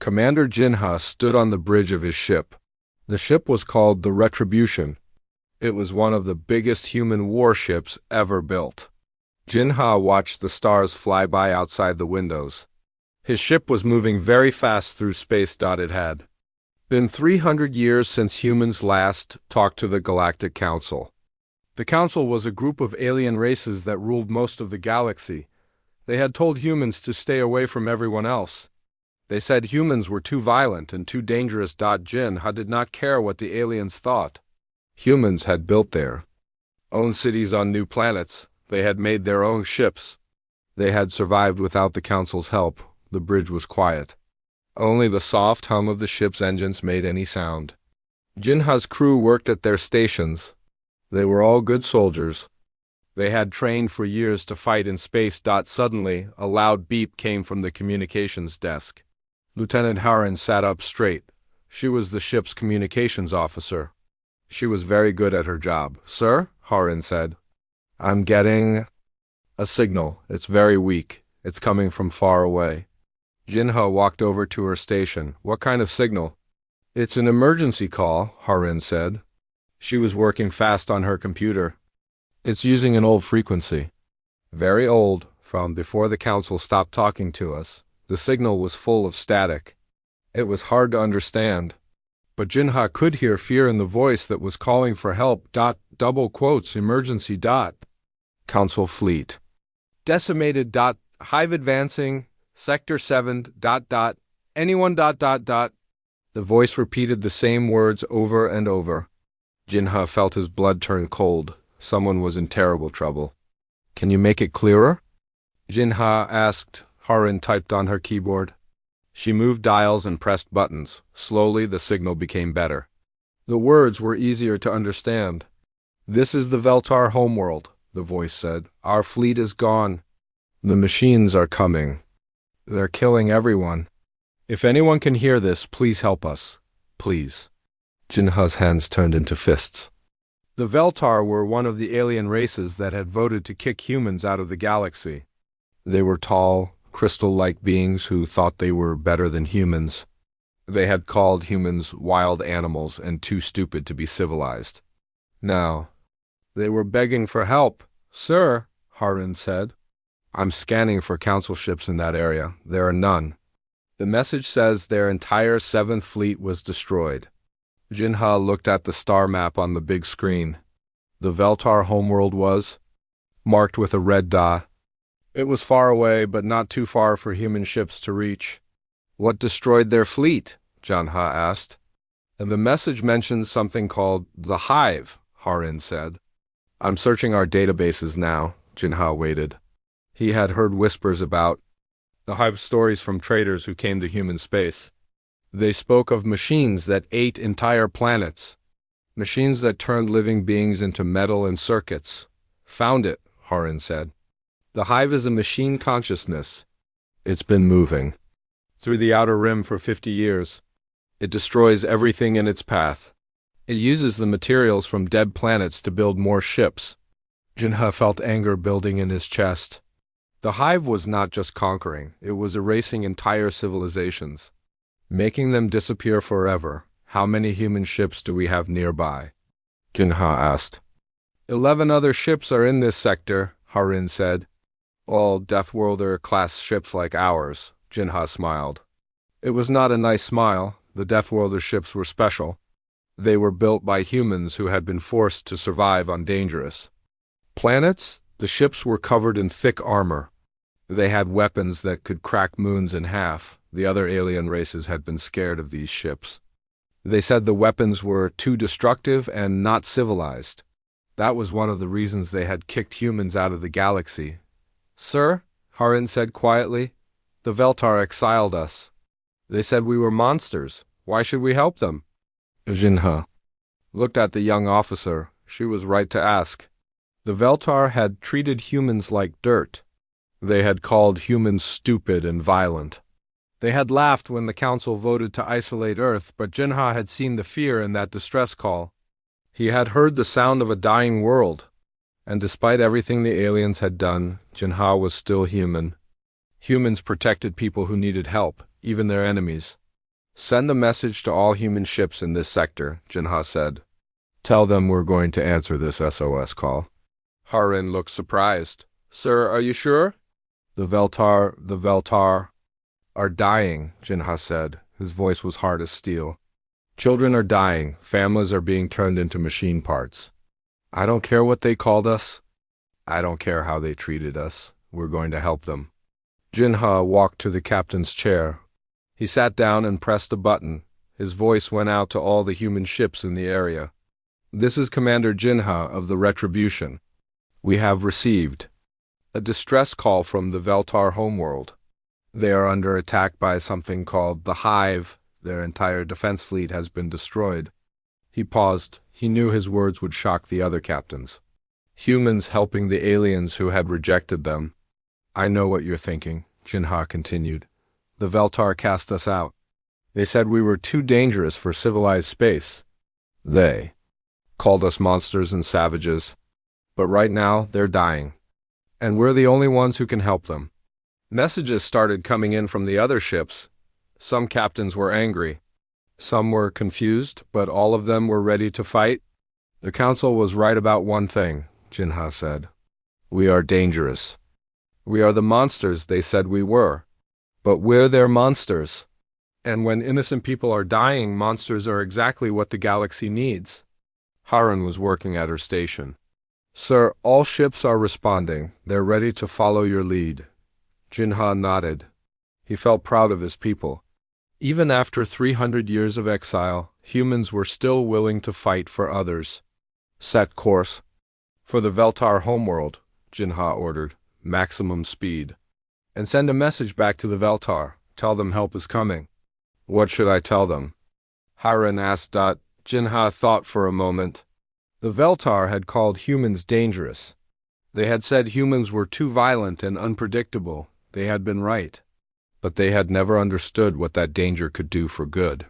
Commander Jinha stood on the bridge of his ship. The ship was called the Retribution. It was one of the biggest human warships ever built. Jinha watched the stars fly by outside the windows. His ship was moving very fast through space. It had been 300 years since humans last talked to the Galactic Council. The Council was a group of alien races that ruled most of the galaxy. They had told humans to stay away from everyone else. They said humans were too violent and too dangerous. Jinha did not care what the aliens thought. Humans had built their own cities on new planets. They had made their own ships. They had survived without the Council's help. The bridge was quiet. Only the soft hum of the ship's engines made any sound. Jinha's crew worked at their stations. They were all good soldiers. They had trained for years to fight in space. Suddenly, a loud beep came from the communications desk. Lieutenant Harin sat up straight. She was the ship's communications officer. She was very good at her job. "Sir," Harin said, "I'm getting a signal. It's very weak. It's coming from far away." Jinha walked over to her station. "What kind of signal?" "It's an emergency call," Harin said. She was working fast on her computer. "It's using an old frequency. Very old, from before the Council stopped talking to us. The signal was full of static. It was hard to understand. But Jinha could hear fear in the voice that was calling for help. Emergency. Council fleet. Decimated. Hive advancing. Sector 7. Anyone. The voice repeated the same words over and over. Jinha felt his blood turn cold. Someone was in terrible trouble. "Can you make it clearer?" Jinha asked. Harin typed on her keyboard. She moved dials and pressed buttons. Slowly, the signal became better. The words were easier to understand. "This is the Veltar homeworld," the voice said. "Our fleet is gone. The machines are coming. They're killing everyone. If anyone can hear this, please help us. Please." Jinha's hands turned into fists. The Veltar were one of the alien races that had voted to kick humans out of the galaxy. They were tall, crystal-like beings who thought they were better than humans. They had called humans wild animals and too stupid to be civilized. Now, they were begging for help. "Sir," Harin said, "I'm scanning for Council ships in that area. There are none. The message says their entire 7th Fleet was destroyed." Jinha looked at the star map on the big screen. The Veltar homeworld was marked with a red dot. It was far away, but not too far for human ships to reach. "What destroyed their fleet?" Jinha asked. "And the message mentions something called the Hive," Harin said. "I'm searching our databases now." Jinha waited. He had heard whispers about the Hive stories from traders who came to human space. They spoke of machines that ate entire planets, machines that turned living beings into metal and circuits. "Found it," Harin said. "The Hive is a machine consciousness. It's been moving through the outer rim for 50 years. It destroys everything in its path. It uses the materials from dead planets to build more ships." Jinha felt anger building in his chest. The Hive was not just conquering, it was erasing entire civilizations, making them disappear forever. "How many human ships do we have nearby?" Jinha asked. 11 other ships are in this sector," Harin said. "All Deathworlder-class ships like ours." Jinha smiled. It was not a nice smile. The Deathworlder ships were special. They were built by humans who had been forced to survive on dangerous planets. The ships were covered in thick armor. They had weapons that could crack moons in half. The other alien races had been scared of these ships. They said the weapons were too destructive and not civilized. That was one of the reasons they had kicked humans out of the galaxy. "Sir," Harin said quietly, "the Veltar exiled us. They said we were monsters. Why should we help them?" Jinha looked at the young officer. She was right to ask. The Veltar had treated humans like dirt. They had called humans stupid and violent. They had laughed when the Council voted to isolate Earth, but Jinha had seen the fear in that distress call. He had heard the sound of a dying world. And despite everything the aliens had done, Jinha was still human. Humans protected people who needed help, even their enemies. Send the message to all human ships in this sector, Jinha said. Tell them we're going to answer this SOS call. Harin looked surprised. Sir, are you sure? The Veltar are dying, Jinha said. His voice was hard as steel. Children are dying. Families are being turned into machine parts. I don't care what they called us. I don't care how they treated us. We're going to help them. Jinha walked to the captain's chair. He sat down and pressed a button. His voice went out to all the human ships in the area. This is Commander Jinha of the Retribution. We have received a distress call from the Veltar homeworld. They are under attack by something called the Hive. Their entire defense fleet has been destroyed. He paused. He knew his words would shock the other captains. Humans helping the aliens who had rejected them. I know what you're thinking, Jinha continued. The Veltar cast us out. They said we were too dangerous for civilized space. They called us monsters and savages. But right now, they're dying. And we're the only ones who can help them. Messages started coming in from the other ships. Some captains were angry. Some were confused, but all of them were ready to fight. The council was right about one thing, Jinha said. We are dangerous. We are the monsters they said we were. But we're their monsters. And when innocent people are dying, monsters are exactly what the galaxy needs. Harin was working at her station. Sir, all ships are responding. They're ready to follow your lead. Jinha nodded. He felt proud of his people. Even after 300 years of exile, humans were still willing to fight for others. Set course. For the Veltar homeworld, Jinha ordered. Maximum speed. And send a message back to the Veltar. Tell them help is coming. What should I tell them? Harin asked. Jinha thought for a moment. The Veltar had called humans dangerous. They had said humans were too violent and unpredictable. They had been right. But they had never understood what that danger could do for good.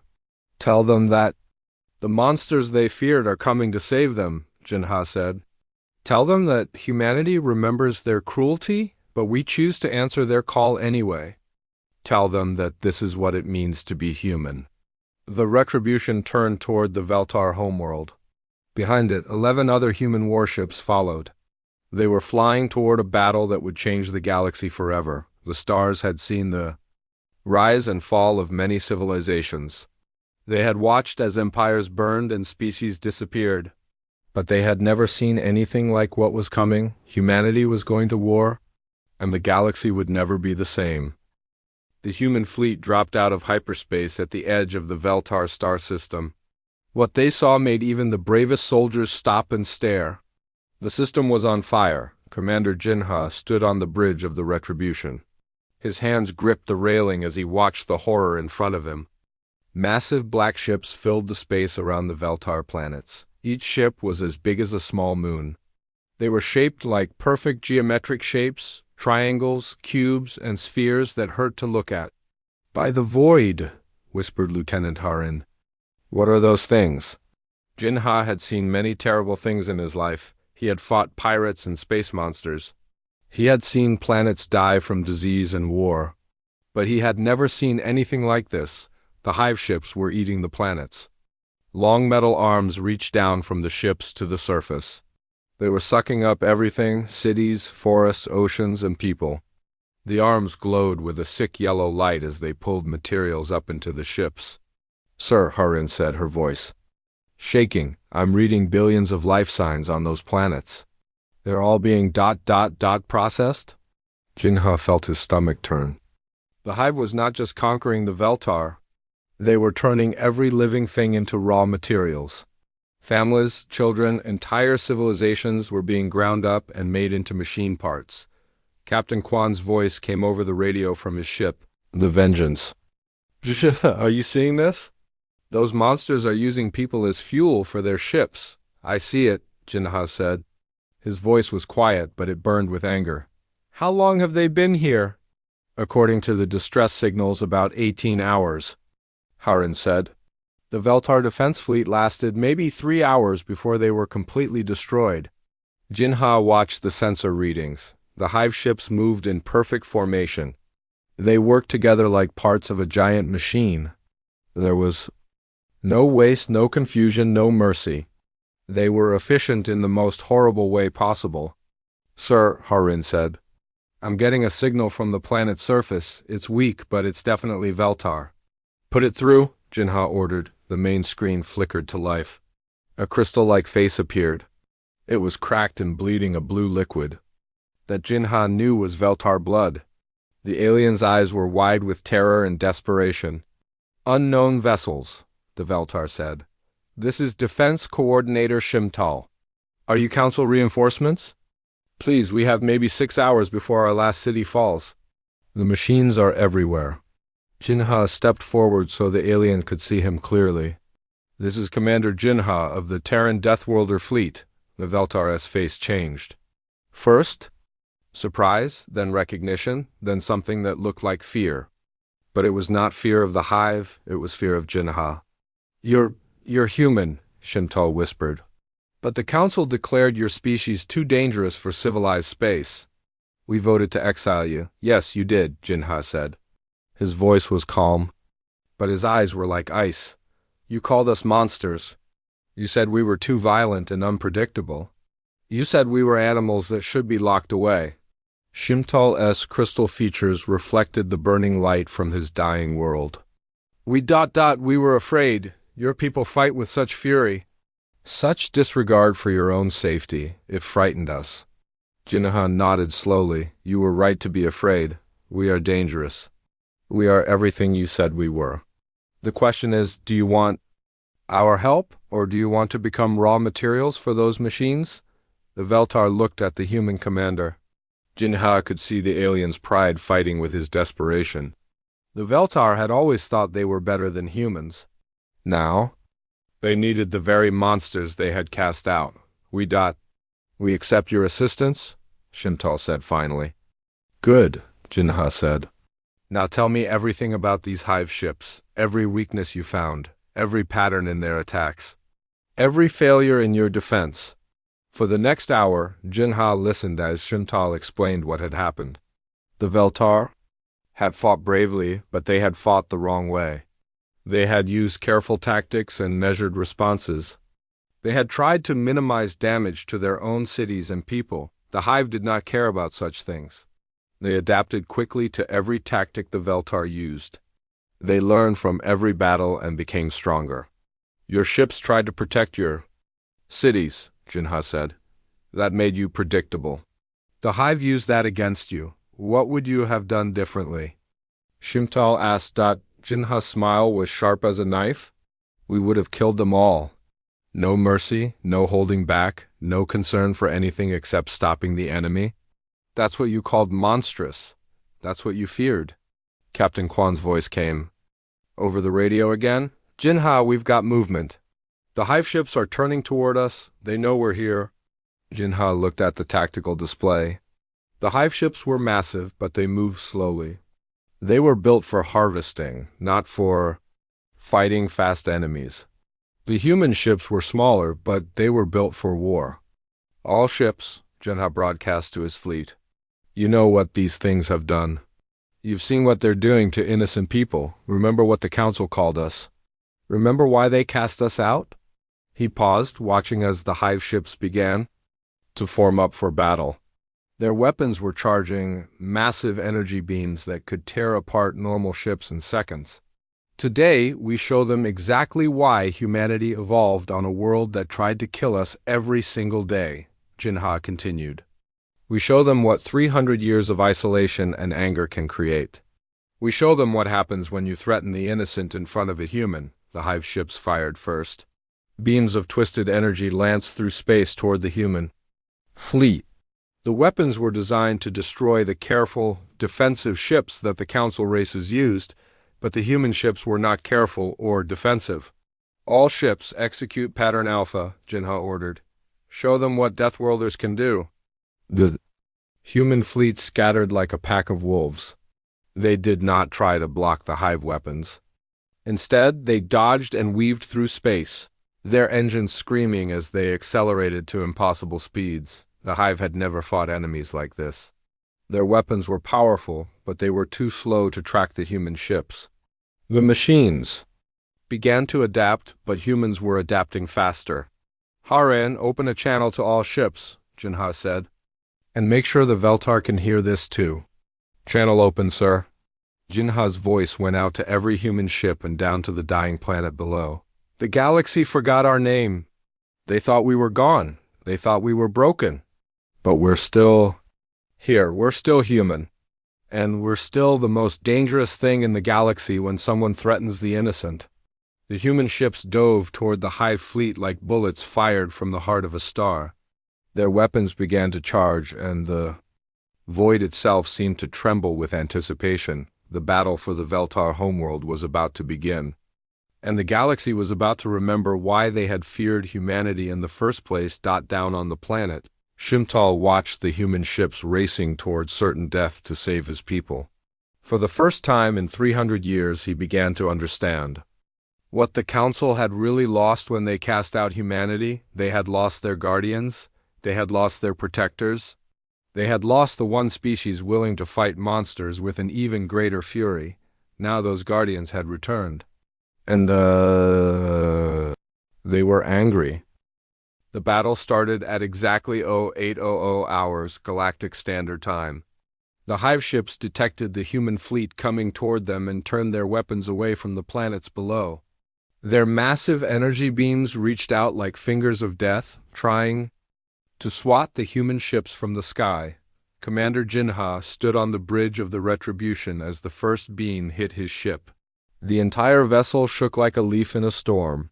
Tell them that the monsters they feared are coming to save them, Jinha said. Tell them that humanity remembers their cruelty, but we choose to answer their call anyway. Tell them that this is what it means to be human. The Retribution turned toward the Veltar homeworld. Behind it, 11 other human warships followed. They were flying toward a battle that would change the galaxy forever. The stars had seen the rise and fall of many civilizations. They had watched as empires burned and species disappeared. But they had never seen anything like what was coming. Humanity was going to war, and the galaxy would never be the same. The human fleet dropped out of hyperspace at the edge of the Veltar star system. What they saw made even the bravest soldiers stop and stare. The system was on fire. Commander Jinha stood on the bridge of the Retribution. His hands gripped the railing as he watched the horror in front of him. Massive black ships filled the space around the Veltar planets. Each ship was as big as a small moon. They were shaped like perfect geometric shapes, triangles, cubes, and spheres that hurt to look at. By the void, whispered Lieutenant Harin. What are those things? Jinha had seen many terrible things in his life. He had fought pirates and space monsters. He had seen planets die from disease and war. But he had never seen anything like this. The hive ships were eating the planets. Long metal arms reached down from the ships to the surface. They were sucking up everything, cities, forests, oceans, and people. The arms glowed with a sick yellow light as they pulled materials up into the ships. Sir, Harin said, her voice shaking, I'm reading billions of life signs on those planets. They're all being ... processed? Jinha felt his stomach turn. The hive was not just conquering the Veltar. They were turning every living thing into raw materials. Families, children, entire civilizations were being ground up and made into machine parts. Captain Kwan's voice came over the radio from his ship, the Vengeance. Are you seeing this? Those monsters are using people as fuel for their ships. I see it, Jinha said. His voice was quiet, but it burned with anger. How long have they been here? According to the distress signals, about 18 hours, Harin said. The Veltar defense fleet lasted maybe 3 hours before they were completely destroyed. Jinha watched the sensor readings. The hive ships moved in perfect formation. They worked together like parts of a giant machine. There was no waste, no confusion, no mercy. They were efficient in the most horrible way possible. Sir, Harin said, I'm getting a signal from the planet's surface. It's weak, but it's definitely Veltar. Put it through, Jinha ordered. The main screen flickered to life. A crystal-like face appeared. It was cracked and bleeding a blue liquid. That Jinha knew was Veltar blood. The alien's eyes were wide with terror and desperation. Unknown vessels, the Veltar said. This is Defense Coordinator Shimtal. Are you Council reinforcements? Please, we have maybe 6 hours before our last city falls. The machines are everywhere. Jinha stepped forward so the alien could see him clearly. This is Commander Jinha of the Terran Deathworlder fleet. The Veltar's face changed. First, surprise, then recognition, then something that looked like fear. But it was not fear of the hive, it was fear of Jinha. You're human, Shimtal whispered. But the Council declared your species too dangerous for civilized space. We voted to exile you. Yes, you did, Jinha said. His voice was calm, but his eyes were like ice. You called us monsters. You said we were too violent and unpredictable. You said we were animals that should be locked away. Shimtal's crystal features reflected the burning light from his dying world. We were afraid. Your people fight with such fury. Such disregard for your own safety, it frightened us. Jinha nodded slowly. You were right to be afraid. We are dangerous. We are everything you said we were. The question is, do you want our help, or do you want to become raw materials for those machines? The Veltar looked at the human commander. Jinha could see the alien's pride fighting with his desperation. The Veltar had always thought they were better than humans. Now, they needed the very monsters they had cast out. We accept your assistance, Shimtal said finally. Good, Jinha said. Now tell me everything about these hive ships, every weakness you found, every pattern in their attacks, every failure in your defense. For the next hour, Jinha listened as Shimtal explained what had happened. The Veltar had fought bravely, but they had fought the wrong way. They had used careful tactics and measured responses. They had tried to minimize damage to their own cities and people. The hive did not care about such things. They adapted quickly to every tactic the Veltar used. They learned from every battle and became stronger. Your ships tried to protect your cities, Jinha said. That made you predictable. The hive used that against you. What would you have done differently? Shimtal asked. Jinha's smile was sharp as a knife. We would have killed them all. No mercy, no holding back, no concern for anything except stopping the enemy. That's what you called monstrous. That's what you feared. Captain Kwan's voice came. Over the radio again? Jinha, we've got movement. The hive ships are turning toward us. They know we're here. Jinha looked at the tactical display. The hive ships were massive, but they moved slowly. They were built for harvesting, not for fighting fast enemies. The human ships were smaller, but they were built for war. All ships, Jinha broadcast to his fleet. You know what these things have done. You've seen what they're doing to innocent people. Remember what the Council called us. Remember why they cast us out? He paused, watching as the hive ships began to form up for battle. Their weapons were charging massive energy beams that could tear apart normal ships in seconds. Today, we show them exactly why humanity evolved on a world that tried to kill us every single day, Jinha continued. We show them what 300 years of isolation and anger can create. We show them what happens when you threaten the innocent in front of a human. The hive ships fired first. Beams of twisted energy lanced through space toward the human fleet. The weapons were designed to destroy the careful, defensive ships that the Council races used, but the human ships were not careful or defensive. All ships execute Pattern Alpha, Jinha ordered. Show them what Deathworlders can do. The human fleet scattered like a pack of wolves. They did not try to block the hive weapons. Instead, they dodged and weaved through space, their engines screaming as they accelerated to impossible speeds. The hive had never fought enemies like this. Their weapons were powerful, but they were too slow to track the human ships. The machines, began to adapt, but humans were adapting faster. Haran, open a channel to all ships, Jinha said. And make sure the Veltar can hear this too. Channel open, sir. Jinha's voice went out to every human ship and down to the dying planet below. The galaxy forgot our name. They thought we were gone. They thought we were broken. But we're still here. We're still human. And we're still the most dangerous thing in the galaxy when someone threatens the innocent. The human ships dove toward the Hive fleet like bullets fired from the heart of a star. Their weapons began to charge, and the void itself seemed to tremble with anticipation. The battle for the Veltar homeworld was about to begin. And the galaxy was about to remember why they had feared humanity in the first place. Down on the planet, Shimtal watched the human ships racing toward certain death to save his people. For the first time in 300 years, he began to understand what the Council had really lost when they cast out humanity. They had lost their guardians. They had lost their protectors. They had lost the one species willing to fight monsters with an even greater fury. Now those guardians had returned. And, they were angry. The battle started at exactly 0800 hours Galactic Standard Time. The Hive ships detected the human fleet coming toward them and turned their weapons away from the planets below. Their massive energy beams reached out like fingers of death, trying to swat the human ships from the sky. Commander Jinha stood on the bridge of the Retribution as the first beam hit his ship. The entire vessel shook like a leaf in a storm.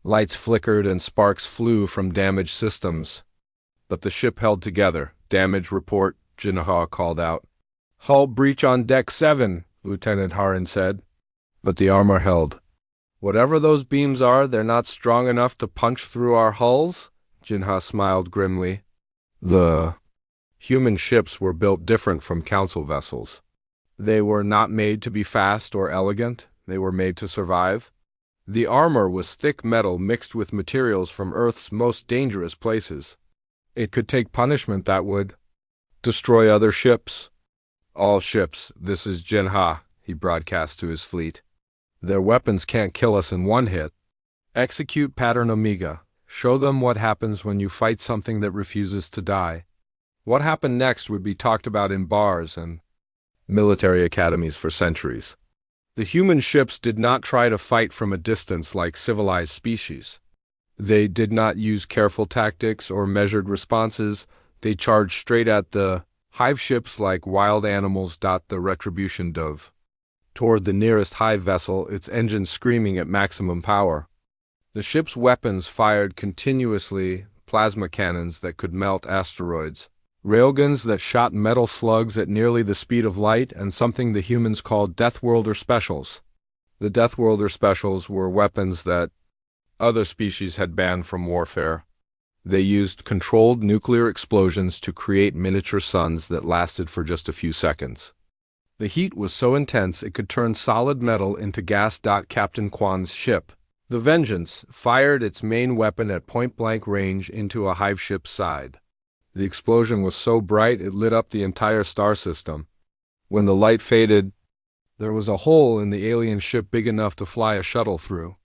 Lights flickered and sparks flew from damaged systems. But the ship held together. Damage report, Jinha called out. Hull breach on deck 7, Lieutenant Haran said. But the armor held. Whatever those beams are, they're not strong enough to punch through our hulls? Jinha smiled grimly. The human ships were built different from Council vessels. They were not made to be fast or elegant. They were made to survive. The armor was thick metal mixed with materials from Earth's most dangerous places. It could take punishment that would destroy other ships. All ships, this is Jinha, he broadcast to his fleet. Their weapons can't kill us in one hit. Execute Pattern Omega. Show them what happens when you fight something that refuses to die. What happened next would be talked about in bars and military academies for centuries. The human ships did not try to fight from a distance like civilized species. They did not use careful tactics or measured responses. They charged straight at the Hive ships like wild animals. The Retribution dove toward the nearest Hive vessel, its engines screaming at maximum power. The ship's weapons fired continuously, plasma cannons that could melt asteroids, railguns that shot metal slugs at nearly the speed of light, and something the humans called Deathworlder specials. The Deathworlder specials were weapons that other species had banned from warfare. They used controlled nuclear explosions to create miniature suns that lasted for just a few seconds. The heat was so intense it could turn solid metal into gas. Captain Kwan's ship, the Vengeance, fired its main weapon at point-blank range into a Hive ship's side. The explosion was so bright it lit up the entire star system. When the light faded, there was a hole in the alien ship big enough to fly a shuttle through.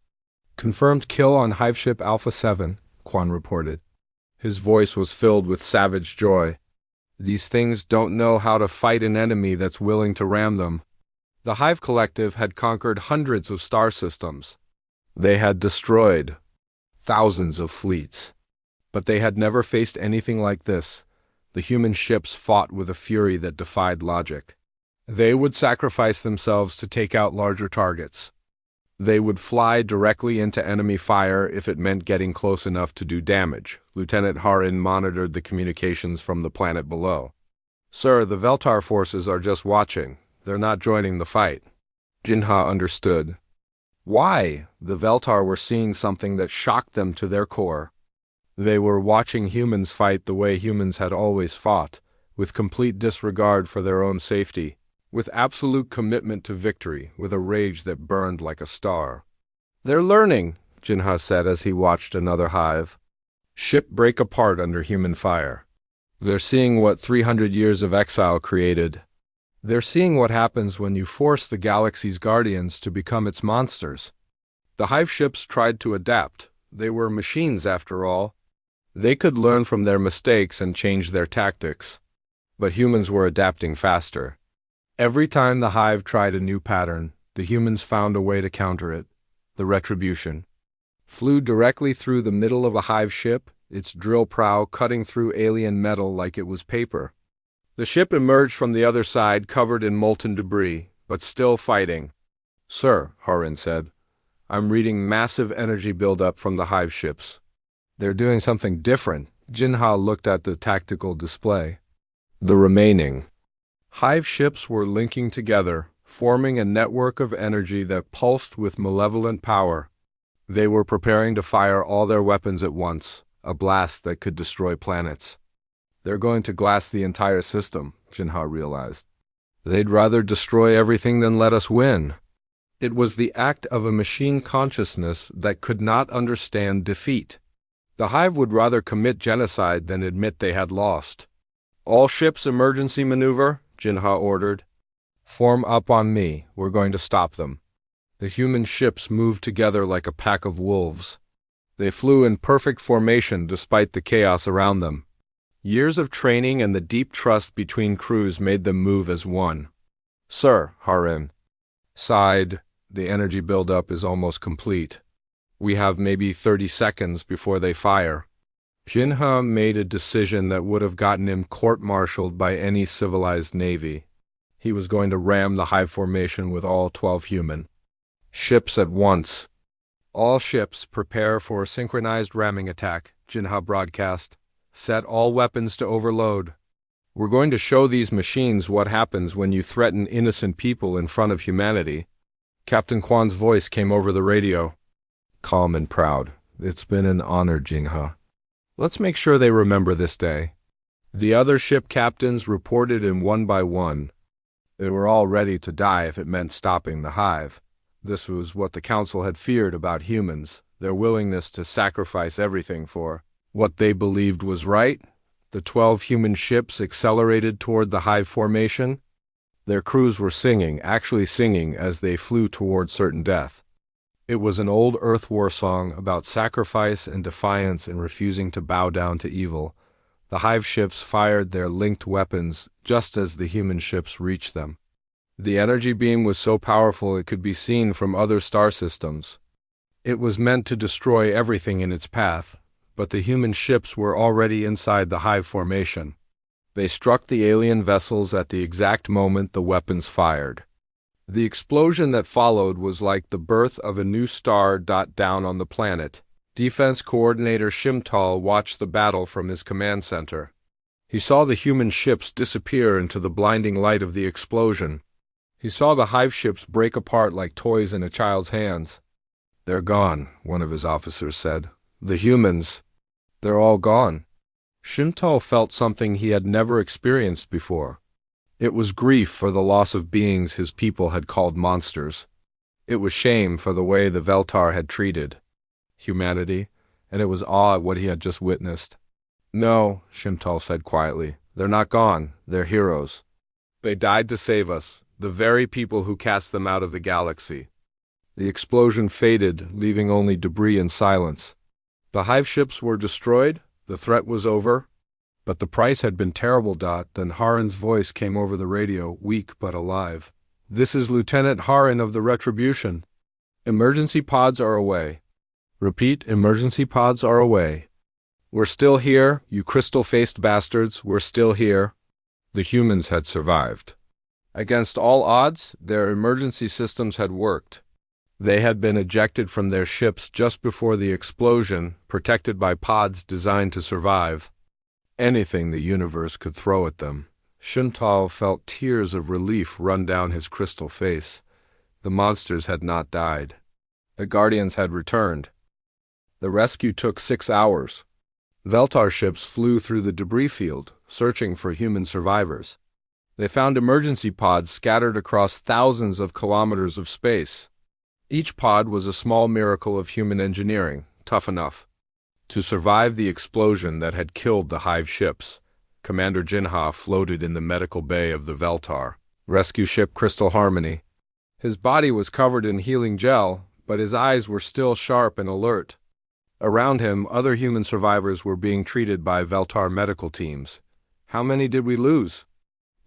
Confirmed kill on Hive ship Alpha 7, Kwan reported. His voice was filled with savage joy. These things don't know how to fight an enemy that's willing to ram them. The Hive Collective had conquered hundreds of star systems. They had destroyed thousands of fleets. But they had never faced anything like this. The human ships fought with a fury that defied logic. They would sacrifice themselves to take out larger targets. They would fly directly into enemy fire if it meant getting close enough to do damage. Lieutenant Haran monitored the communications from the planet below. Sir, the Veltar forces are just watching. They're not joining the fight. Jinha understood. Why? The Veltar were seeing something that shocked them to their core. They were watching humans fight the way humans had always fought, with complete disregard for their own safety, with absolute commitment to victory, with a rage that burned like a star. They're learning, Jinha said as he watched another hive. Ship break apart under human fire. They're seeing what 300 years of exile created. They're seeing what happens when you force the galaxy's guardians to become its monsters. The hive ships tried to adapt. They were machines after all. They could learn from their mistakes and change their tactics. But humans were adapting faster. Every time the hive tried a new pattern, the humans found a way to counter it. The Retribution flew directly through the middle of a hive ship, its drill prow cutting through alien metal like it was paper. The ship emerged from the other side covered in molten debris, but still fighting. "Sir," Harin said, "I'm reading massive energy buildup from the hive ships. They're doing something different." Jinha looked at the tactical display. The remaining hive ships were linking together, forming a network of energy that pulsed with malevolent power. They were preparing to fire all their weapons at once, a blast that could destroy planets. "They're going to glass the entire system," Jinha realized. "They'd rather destroy everything than let us win." It was the act of a machine consciousness that could not understand defeat. The hive would rather commit genocide than admit they had lost. "All ships emergency maneuver," Jinha ordered. "Form up on me. We're going to stop them." The human ships moved together like a pack of wolves. They flew in perfect formation despite the chaos around them. Years of training and the deep trust between crews made them move as one. "Sir," Harin sighed, "the energy buildup is almost complete. We have maybe 30 seconds before they fire." Jinha made a decision that would have gotten him court-martialed by any civilized navy. He was going to ram the hive formation with all 12 human ships at once. "All ships prepare for a synchronized ramming attack," Jinha broadcast. "Set all weapons to overload. We're going to show these machines what happens when you threaten innocent people in front of humanity." Captain Kwan's voice came over the radio, calm and proud. "It's been an honor, Jinha. Let's make sure they remember this day." The other ship captains reported in one by one. They were all ready to die if it meant stopping the hive. This was what the council had feared about humans, their willingness to sacrifice everything for what they believed was right. The 12 human ships accelerated toward the hive formation. Their crews were singing, actually singing, as they flew toward certain death. It was an old Earth War song about sacrifice and defiance and refusing to bow down to evil. The hive ships fired their linked weapons just as the human ships reached them. The energy beam was so powerful it could be seen from other star systems. It was meant to destroy everything in its path, but the human ships were already inside the hive formation. They struck the alien vessels at the exact moment the weapons fired. The explosion that followed was like the birth of a new star down on the planet. Defense Coordinator Shimtal watched the battle from his command center. He saw the human ships disappear into the blinding light of the explosion. He saw the hive ships break apart like toys in a child's hands. "They're gone," one of his officers said. "The humans, they're all gone." Shimtal felt something he had never experienced before. It was grief for the loss of beings his people had called monsters. It was shame for the way the Veltar had treated humanity, and it was awe at what he had just witnessed. "No," Shimtal said quietly, "they're not gone. They're heroes. They died to save us, the very people who cast them out of the galaxy." The explosion faded, leaving only debris and silence. The hive ships were destroyed. The threat was over. But the price had been terrible. Then Harin's voice came over the radio, weak but alive. "This is Lieutenant Harin of the Retribution. Emergency pods are away. Repeat, emergency pods are away. We're still here, you crystal-faced bastards, we're still here." The humans had survived. Against all odds, their emergency systems had worked. They had been ejected from their ships just before the explosion, protected by pods designed to survive anything the universe could throw at them. Shuntal felt tears of relief run down his crystal face. The monsters had not died. The Guardians had returned. The rescue took 6 hours. Veltar ships flew through the debris field, searching for human survivors. They found emergency pods scattered across thousands of kilometers of space. Each pod was a small miracle of human engineering, tough enough to survive the explosion that had killed the hive ships. Commander Jinha floated in the medical bay of the Veltar rescue ship Crystal Harmony. His body was covered in healing gel, but his eyes were still sharp and alert. Around him, other human survivors were being treated by Veltar medical teams. "How many did we lose?"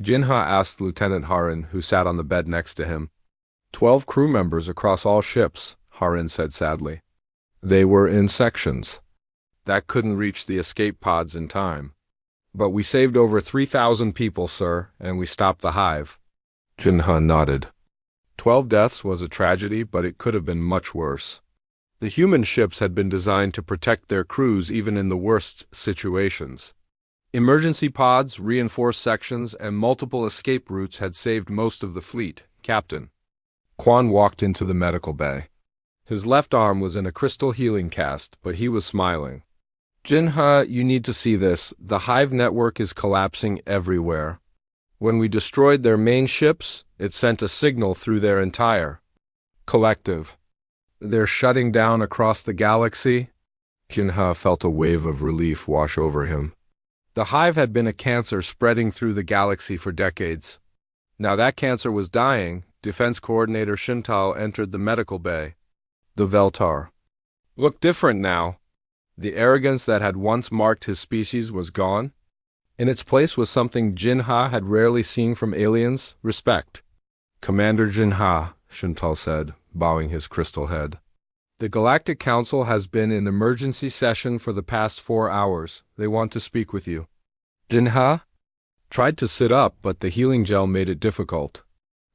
Jinha asked Lieutenant Harin, who sat on the bed next to him. 12 crew members across all ships, Harin said sadly. They were in sections. That couldn't reach the escape pods in time. But we saved over 3,000 people, sir, and we stopped the hive. Jinha nodded. 12 deaths was a tragedy, but it could have been much worse. The human ships had been designed to protect their crews even in the worst situations. Emergency pods, reinforced sections, and multiple escape routes had saved most of the fleet, Captain. Quan walked into the medical bay. His left arm was in a crystal healing cast, but he was smiling. Jinha, you need to see this. The hive network is collapsing everywhere. When we destroyed their main ships, it sent a signal through their entire collective. They're shutting down across the galaxy. Jinha felt a wave of relief wash over him. The hive had been a cancer spreading through the galaxy for decades. Now that cancer was dying. Defense Coordinator Shintal entered the medical bay. The Veltar looked different now. The arrogance that had once marked his species was gone. In its place was something Jinha had rarely seen from aliens: respect. Commander Jinha, Shintal said, bowing his crystal head. The Galactic Council has been in emergency session for the past 4 hours. They want to speak with you. Jinha tried to sit up, but the healing gel made it difficult.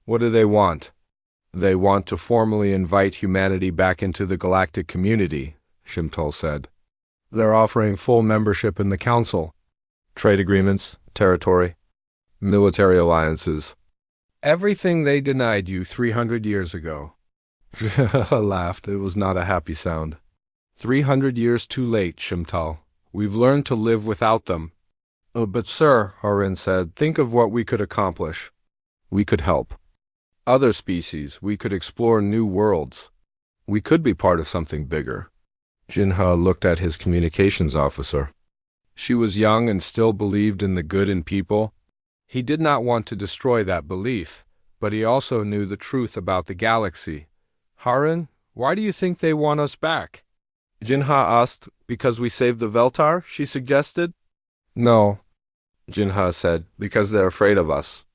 What do they want? They want to formally invite humanity back into the galactic community, Shimtal said. They're offering full membership in the Council. Trade agreements, territory, military alliances. Everything they denied you 300 years ago. Jinha laughed. It was not a happy sound. 300 years too late, Shimtal. We've learned to live without them. But sir, Harin said, think of what we could accomplish. We could help other species. We could explore new worlds. We could be part of something bigger. Jinha looked at his communications officer. She was young and still believed in the good in people. He did not want to destroy that belief, but he also knew the truth about the galaxy. Harin, why do you think they want us back? Jinha asked. Because we saved the Veltar, she suggested. No, Jinha said, because they're afraid of us.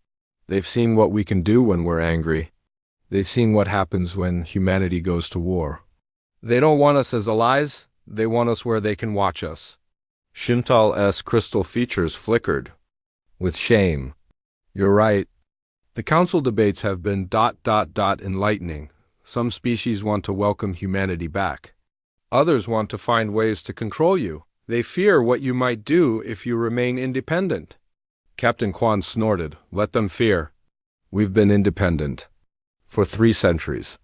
They've seen what we can do when we're angry. They've seen what happens when humanity goes to war. They don't want us as allies. They want us where they can watch us. Shimtal's crystal features flickered. With shame. You're right. The council debates have been ... enlightening. Some species want to welcome humanity back. Others want to find ways to control you. They fear what you might do if you remain independent. Captain Quan snorted. Let them fear. We've been independent for 3 centuries.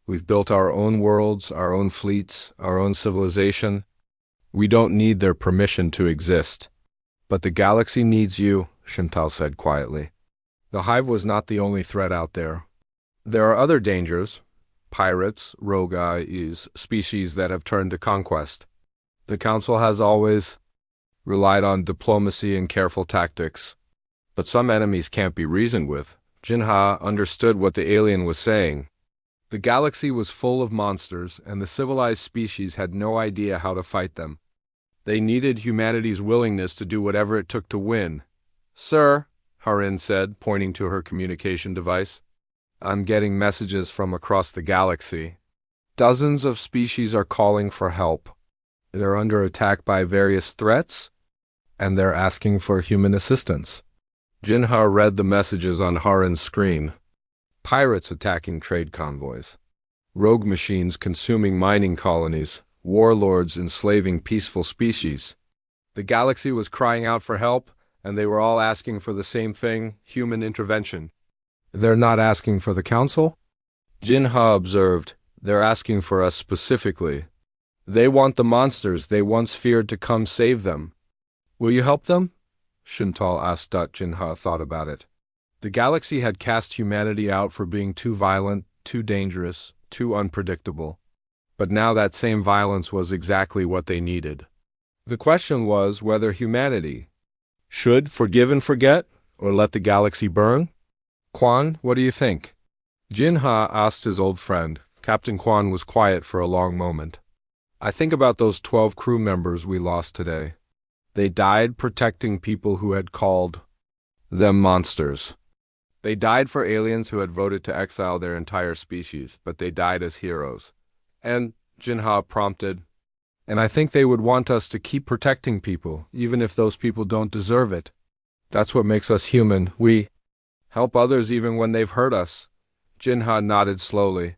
We've built our own worlds, our own fleets, our own civilization. We don't need their permission to exist. But the galaxy needs you, Shimtal said quietly. The hive was not the only threat out there. There are other dangers. Pirates, rogues, species that have turned to conquest. The Council has always relied on diplomacy and careful tactics. But some enemies can't be reasoned with. Jinha understood what the alien was saying. The galaxy was full of monsters, and the civilized species had no idea how to fight them. They needed humanity's willingness to do whatever it took to win. Sir, Harin said, pointing to her communication device, I'm getting messages from across the galaxy. Dozens of species are calling for help. They're under attack by various threats, and they're asking for human assistance. Jinha read the messages on Harin's screen. Pirates attacking trade convoys. Rogue machines consuming mining colonies. Warlords enslaving peaceful species. The galaxy was crying out for help, and they were all asking for the same thing, human intervention. They're not asking for the Council? Jinha observed. They're asking for us specifically. They want the monsters they once feared to come save them. Will you help them? Shintal asked. Jinha thought about it. The galaxy had cast humanity out for being too violent, too dangerous, too unpredictable. But now that same violence was exactly what they needed. The question was whether humanity should forgive and forget, or let the galaxy burn? Quan, what do you think? Jinha asked his old friend. Captain Kwan was quiet for a long moment. I think about those 12 crew members we lost today. They died protecting people who had called them monsters. They died for aliens who had voted to exile their entire species, but they died as heroes. And, Jinha prompted, and I think they would want us to keep protecting people, even if those people don't deserve it. That's what makes us human. We help others even when they've hurt us. Jinha nodded slowly.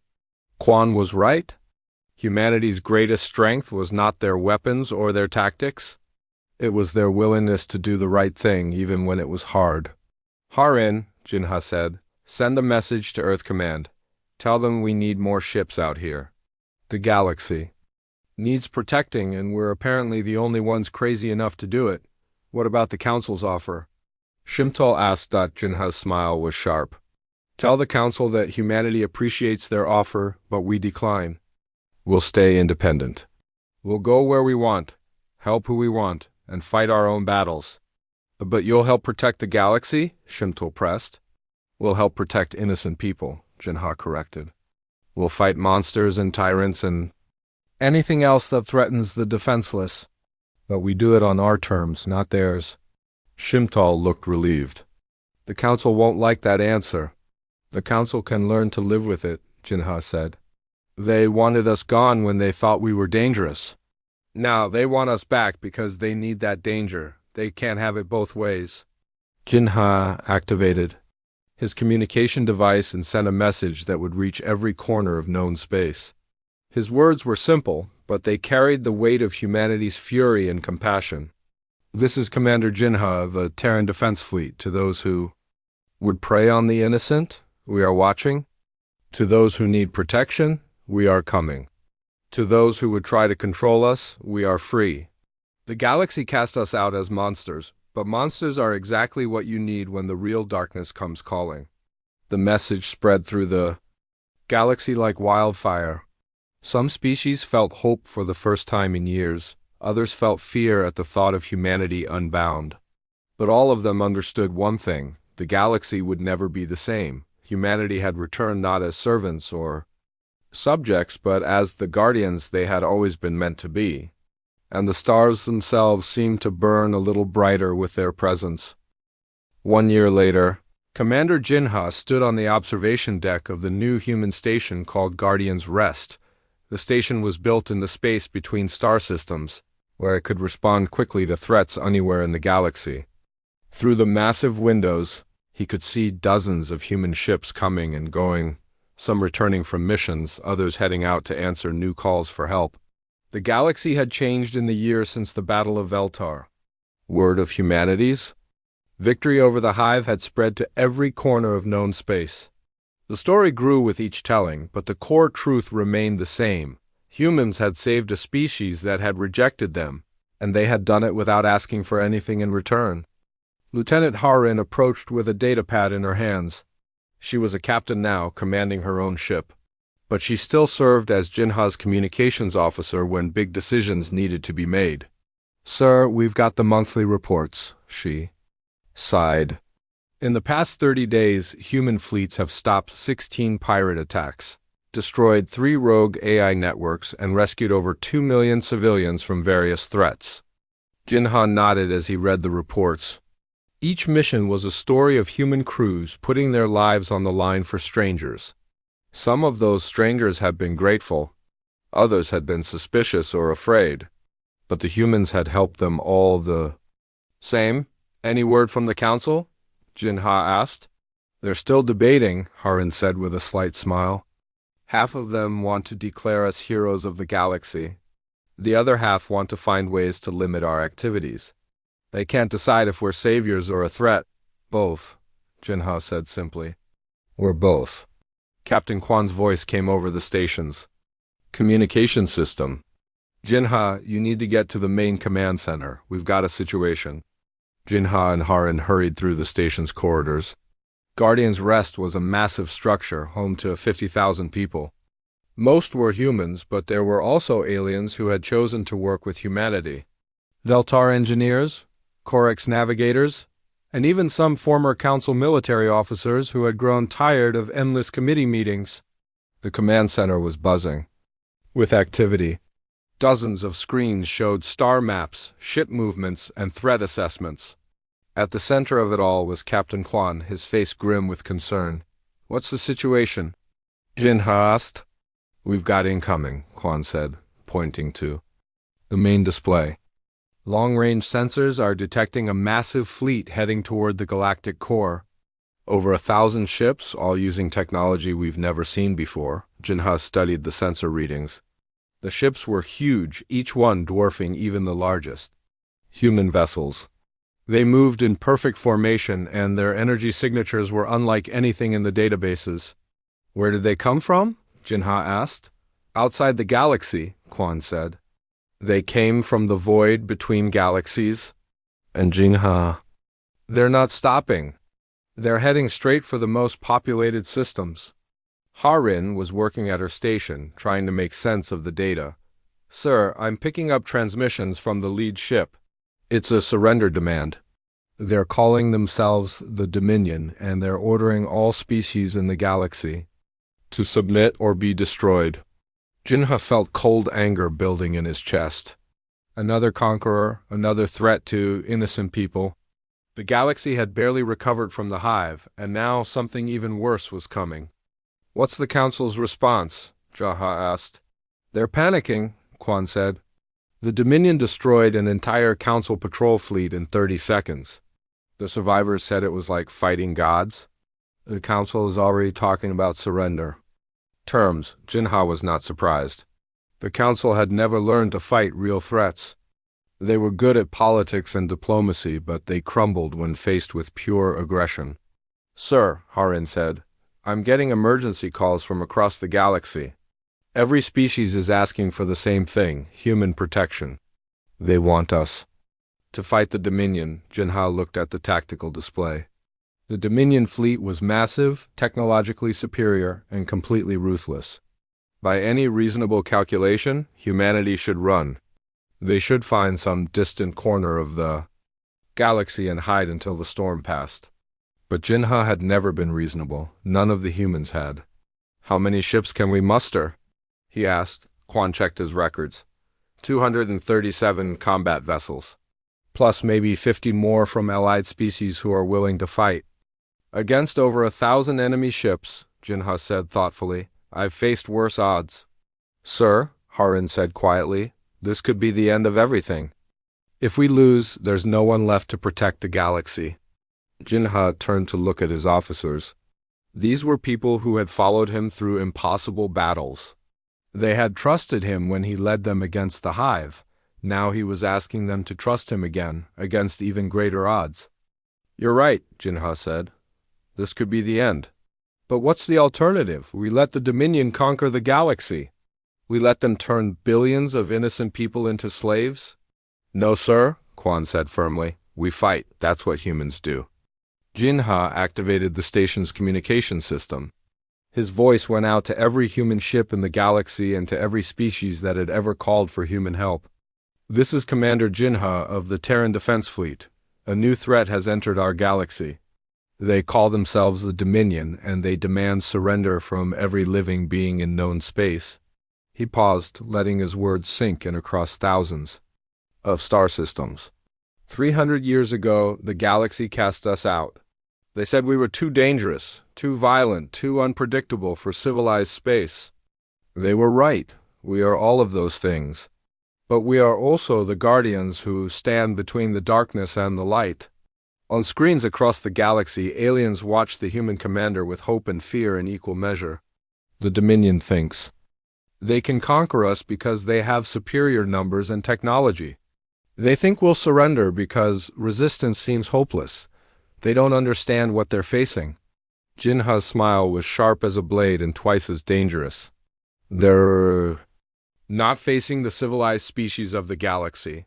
Kwan was right. Humanity's greatest strength was not their weapons or their tactics. It was their willingness to do the right thing even when it was hard. Harin, Jinha said, send a message to Earth Command. Tell them we need more ships out here. The galaxy needs protecting, and we're apparently the only ones crazy enough to do it. What about the Council's offer? Shimtal asked. Jinha's smile was sharp. Tell the Council that humanity appreciates their offer, but we decline. We'll stay independent. We'll go where we want, help who we want, and fight our own battles. But you'll help protect the galaxy? Shimtal pressed. We'll help protect innocent people, Jinha corrected. We'll fight monsters and tyrants and anything else that threatens the defenseless. But we do it on our terms, not theirs. Shimtal looked relieved. The Council won't like that answer. The Council can learn to live with it, Jinha said. They wanted us gone when they thought we were dangerous. Now they want us back because they need that danger. They can't have it both ways. Jinha activated his communication device and sent a message that would reach every corner of known space. His words were simple, but they carried the weight of humanity's fury and compassion. This is Commander Jinha of the Terran Defense Fleet. To those who would prey on the innocent, we are watching. To those who need protection, we are coming. To those who would try to control us, we are free. The galaxy cast us out as monsters, but monsters are exactly what you need when the real darkness comes calling. The message spread through the galaxy like wildfire. Some species felt hope for the first time in years. Others felt fear at the thought of humanity unbound. But all of them understood one thing: the galaxy would never be the same. Humanity had returned not as servants or subjects, but as the guardians they had always been meant to be. And the stars themselves seemed to burn a little brighter with their presence. 1 year later, Commander Jinha stood on the observation deck of the new human station called Guardian's Rest. The station was built in the space between star systems, where it could respond quickly to threats anywhere in the galaxy. Through the massive windows, he could see dozens of human ships coming and going, some returning from missions, others heading out to answer new calls for help. The galaxy had changed in the year since the Battle of Veltar. Word of humanities? Victory over the Hive had spread to every corner of known space. The story grew with each telling, but the core truth remained the same. Humans had saved a species that had rejected them, and they had done it without asking for anything in return. Lieutenant Harin approached with a datapad in her hands. She was a captain now, commanding her own ship. But she still served as Jinha's communications officer when big decisions needed to be made. Sir, we've got the monthly reports, she sighed. In the past 30 days, human fleets have stopped 16 pirate attacks, destroyed 3 rogue AI networks, and rescued over 2 million civilians from various threats. Jinha nodded as he read the reports. Each mission was a story of human crews putting their lives on the line for strangers. Some of those strangers had been grateful, others had been suspicious or afraid, but the humans had helped them all the same. Any word from the Council? Jinha asked. They're still debating, Harin said with a slight smile. Half of them want to declare us heroes of the galaxy. The other half want to find ways to limit our activities. They can't decide if we're saviors or a threat. Both, Jinha said simply. We're both. Captain Kwan's voice came over the station's communication system. Jinha, you need to get to the main command center. We've got a situation. Jinha and Harin hurried through the station's corridors. Guardian's Rest was a massive structure, home to 50,000 people. Most were humans, but there were also aliens who had chosen to work with humanity. Veltar engineers, Orcs navigators, and even some former Council military officers who had grown tired of endless committee meetings. The command center was buzzing with activity. Dozens of screens showed star maps, ship movements, and threat assessments. At the center of it all was Captain Quan, his face grim with concern. "What's the situation?" Jinha asked. "We've got incoming," Quan said, pointing to the main display. Long-range sensors are detecting a massive fleet heading toward the galactic core. Over 1,000 ships, all using technology we've never seen before. Jinha studied the sensor readings. The ships were huge, each one dwarfing even the largest human vessels. They moved in perfect formation, and their energy signatures were unlike anything in the databases. "Where did they come from?" Jinha asked. "Outside the galaxy," Quan said. "They came from the void between galaxies." And Jinha, "They're not stopping. They're heading straight for the most populated systems." Harin was working at her station, trying to make sense of the data. "Sir, I'm picking up transmissions from the lead ship. It's a surrender demand. They're calling themselves the Dominion, and they're ordering all species in the galaxy to submit or be destroyed." Jinha felt cold anger building in his chest. Another conqueror, another threat to innocent people. The galaxy had barely recovered from the hive, and now something even worse was coming. "What's the Council's response?" Jaha asked. "They're panicking," Quan said. "The Dominion destroyed an entire Council patrol fleet in 30 seconds. The survivors said it was like fighting gods. The Council is already talking about surrender." Terms, Jinha was not surprised. The Council had never learned to fight real threats. They were good at politics and diplomacy, but they crumbled when faced with pure aggression. "Sir," Harin said, "I'm getting emergency calls from across the galaxy. Every species is asking for the same thing, human protection. They want us to fight the Dominion." Jinha looked at the tactical display. The Dominion fleet was massive, technologically superior, and completely ruthless. By any reasonable calculation, humanity should run. They should find some distant corner of the galaxy and hide until the storm passed. But Jinha had never been reasonable. None of the humans had. "How many ships can we muster?" he asked. Quan checked his records. 237 combat vessels, plus maybe 50 more from allied species who are willing to fight. "Against over 1,000 enemy ships," Jinha said thoughtfully, "I've faced worse odds." "Sir," Harin said quietly, "this could be the end of everything. If we lose, there's no one left to protect the galaxy." Jinha turned to look at his officers. These were people who had followed him through impossible battles. They had trusted him when he led them against the hive. Now he was asking them to trust him again, against even greater odds. "You're right," Jinha said. "This could be the end. But what's the alternative? We let the Dominion conquer the galaxy. We let them turn billions of innocent people into slaves?" "No, sir," Quan said firmly. "We fight. That's what humans do." Jinha activated the station's communication system. His voice went out to every human ship in the galaxy and to every species that had ever called for human help. "This is Commander Jinha of the Terran Defense Fleet. A new threat has entered our galaxy. They call themselves the Dominion, and they demand surrender from every living being in known space." He paused, letting his words sink in across thousands of star systems. 300 years ago, the galaxy cast us out. They said we were too dangerous, too violent, too unpredictable for civilized space. They were right. We are all of those things. But we are also the guardians who stand between the darkness and the light. On screens across the galaxy, aliens watch the human commander with hope and fear in equal measure. The Dominion thinks they can conquer us because they have superior numbers and technology. They think we'll surrender because resistance seems hopeless. They don't understand what they're facing. Jinha's smile was sharp as a blade and twice as dangerous. They're not facing the civilized species of the galaxy.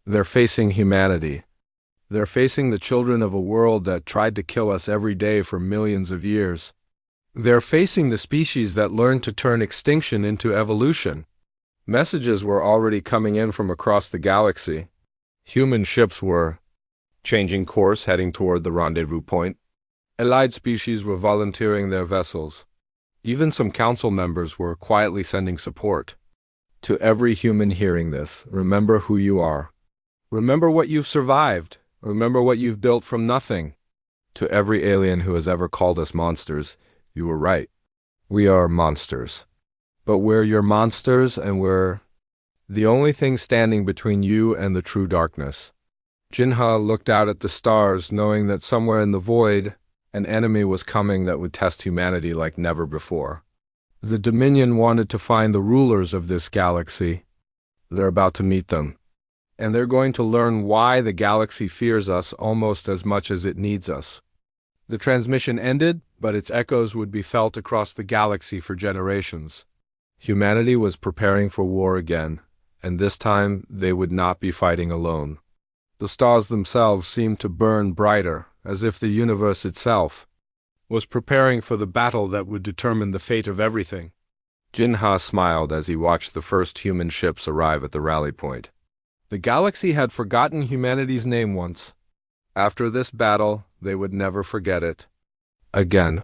They're facing humanity. They're facing the children of a world that tried to kill us every day for millions of years. They're facing the species that learned to turn extinction into evolution. Messages were already coming in from across the galaxy. Human ships were changing course, heading toward the rendezvous point. Allied species were volunteering their vessels. Even some council members were quietly sending support. To every human hearing this, remember who you are. Remember what you've survived. Remember what you've built from nothing. To every alien who has ever called us monsters, you were right. We are monsters. But we're your monsters, and we're the only thing standing between you and the true darkness. Jinha looked out at the stars, knowing that somewhere in the void, an enemy was coming that would test humanity like never before. The Dominion wanted to find the rulers of this galaxy. They're about to meet them. And they're going to learn why the galaxy fears us almost as much as it needs us. The transmission ended, but its echoes would be felt across the galaxy for generations. Humanity was preparing for war again, and this time they would not be fighting alone. The stars themselves seemed to burn brighter, as if the universe itself was preparing for the battle that would determine the fate of everything. Jinha smiled as he watched the first human ships arrive at the rally point. The galaxy had forgotten humanity's name once. After this battle, they would never forget it again.